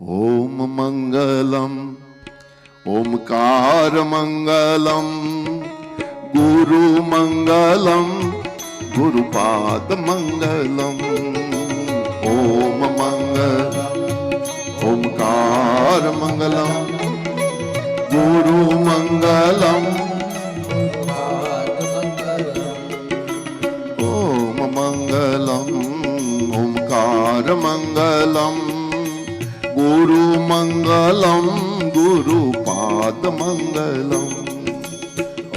ओम मंगलम ओमकार मंगलम गुरु मंगलम गुरुपाद मंगलम। ओम मंगलम ओमकार मंगलम गुरु मंगलम ओम मंगलम ओमकार मंगलम गुरु मंगलम गुरुपाद मंगलम।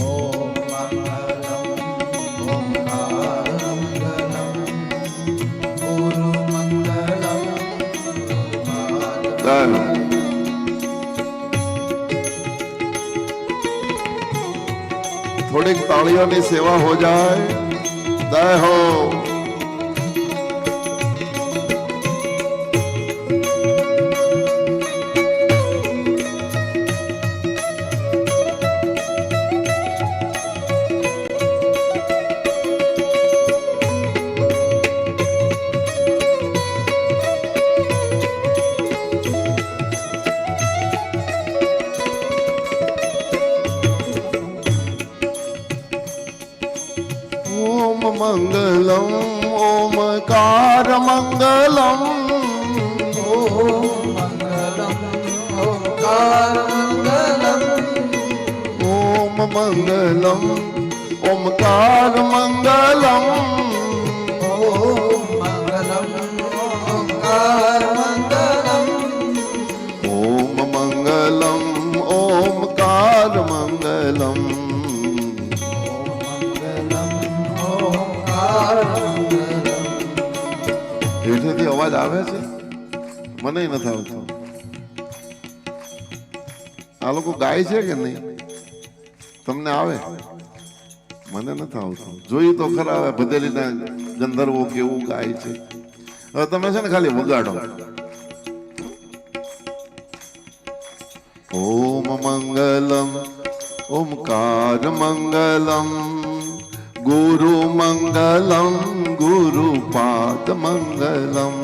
ओम मंगलम ओमकार मंगलम गुरु मंगलम गुरुपाद। थोड़ी तालियों की सेवा हो जाए। जय हो। ओम मंगलम ओमकार मंगलम ओम मंगलम ओमकार मंगलम ओम मंगलम ओमकार मंगलम ओम मंगलम ओमकार मंगलम ओम मंगलम ओमकार मंगलम। હેઠેથી અવાજ આવે છે? મને નથી આવતો. આ લોકો ગાય છે કે નહીં? તમને આવે? મને નથી આવતું. જોયું તો ખરા આવે ભદેલીના ગંધર્વો કેવું ગાય છે. હવે તમે છે ને ખાલી વગાડો. ઓમ મંગલમ ઓમકાર મંગલમ गुरु मंगलम गुरुपाद मंगलम।